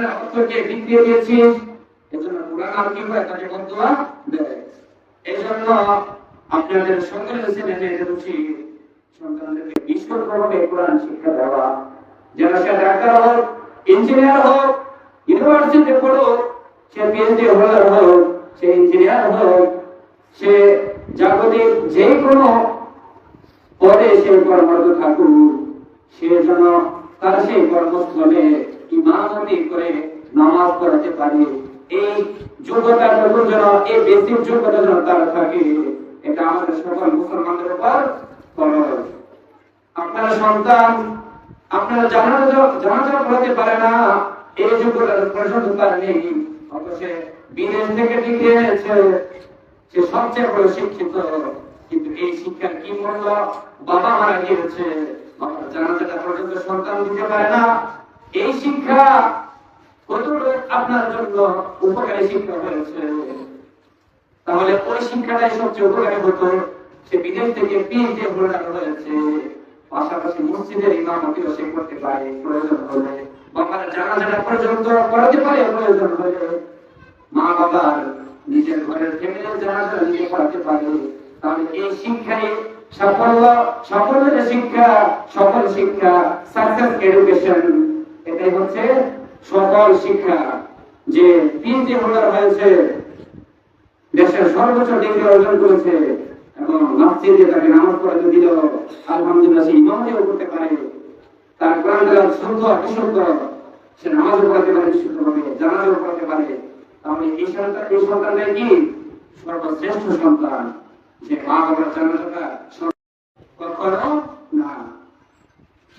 কোরআনের অর্থকে বিক্রিয়ে দিয়েছিস, এজন্য কোরআন আর কি হয় তাকে বদুয়া দেয়। এজন্য আপনাদের সকলের ছেলে মেয়েদের উচিত সন্তানদেরকে বিশুদ্ধভাবে কোরআন শিক্ষা দেওয়া। যেন সে ডাক্তার হোক, ইঞ্জিনিয়ার হোক, ইউনিভার্সিটিতে পড়ুক, সে পিএইচডি হোল্ডার হোক, সে ইঞ্জিনিয়ার হোক, সে জাগতিক যে কোনো পদে সে কর্মরত থাকুক, সে যেন তার সেই কর্মস্থলে ইমামতি করে নামাজ পড়াতে পারে। এই যোগ্যতাটুকু যেন, এই বেসিক যোগ্যতা যেন তার থাকে, এটা আমাদের সকল মুসলমানদের উপর ফরজ। আপনার সন্তান আপনারা জানাজা পড়াতে পারে না, এই যোগ্যতার প্রশ্ন তার নেই, অথচ বিদেশ থেকে টিকে এনেছে, সে সবচেয়ে বড় শিক্ষিত, কিন্তু এই শিক্ষার কি মূল্য? বাবা মারা গিয়েছে, বাবার জানাজাটা পর্যন্ত সন্তান দিতে পারে না। এই শিক্ষা কতটুকু আপনার জন্য উপকারী শিক্ষা হয়েছে? তাহলে ওই শিক্ষাটাই সবচেয়ে উপকারী হতো। সে বিদেশ থেকে পিএইচডি হোল্ডার হয়েছে, পাশাপাশি মসজিদের ইমামতিও সে করতে পারে, প্রয়োজন হলে বাবার জানাজাটা পর্যন্ত পড়াতে পারে, প্রয়োজন হলে মা বাবার নিজের ঘরের ফ্যামিলির জানাজা নিজে পড়াতে পারে। তাহলে এই শিক্ষাই সাফল্যের শিক্ষা, সফল শিক্ষা, সাকসেস এডুকেশন, এটাই হচ্ছে সফল শিক্ষা। যে পিএইচডি হোল্ডার হয়েছে, দেশের সর্বোচ্চ ডিগ্রি অর্জন করেছে এবং মসজিদে তাকে নামাজ পড়াতে দিল, আলহামদুলিল্লাহ সে ইমামতিও করতে পারে, তার কোরআন তেলাওয়াত শুদ্ধ বিশুদ্ধ, সে নামাজও পড়াতে পারে বিশুদ্ধভাবে, জানাজাও পড়াতে পারে। তাহলে এই সন্তানটাই কি সর্বশ্রেষ্ঠ সন্তান, যে মা বাবার জানাজাটা কখনো না।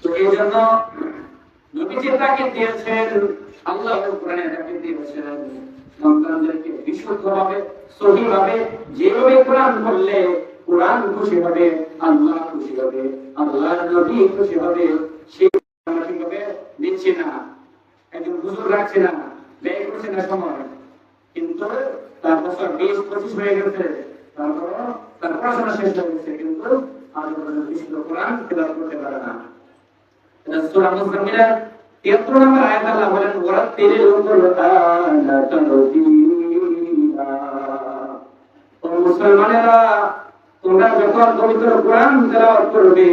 তো এই জন্য নবীজি তাকে দিয়েছেন, আল্লাহ কোরআনে তাকে দিয়েছেন, সন্তানদেরকে বিশুদ্ধভাবে সহিভাবে যেভাবে কোরআন পড়লে কোরআন খুশি হবে, আল্লাহ খুশি হবে, আল্লাহর নবী খুশি হবে, সেইভাবে দিচ্ছি না, একজন হুজুর রাখছে না, ব্যয় করছে না সময়, কিন্তু তার বছর 20-25 হয়ে গেছে, তারপর তার পড়াশোনা শেষ হয়ে গেছে, কিন্তু আজ পর্যন্ত বিশুদ্ধ কোরআন তেলাওয়াত করতে পারে না। এটা সূরা মুজাম্মিলের 73 নম্বর আয়াত আল্লাহ বলেন, ওয়ারাতিলিল কুরআনা তারতিলা। ও মুসলমানেরা, তোমরা যখন পবিত্র কোরআন তেলাওয়াত করবে,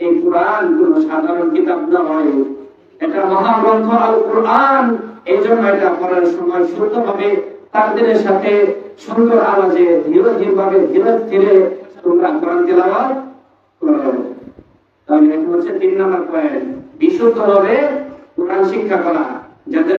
এই কোরআন কোন সাধারণ কিতাব নয়, এটা মহাগ্রন্থ আল কোরআন। এই জন্য এটা পড়ার সময় শুদ্ধভাবে তাকদীরের সাথে সুন্দর আওয়াজে ধীরে ধীরে তোমরা কোরআন তেলাওয়াত করো। তাহলে এটা হচ্ছে 3 নম্বর পয়েন্ট, বিশুদ্ধভাবে কোরআন শিক্ষা করা। যাদের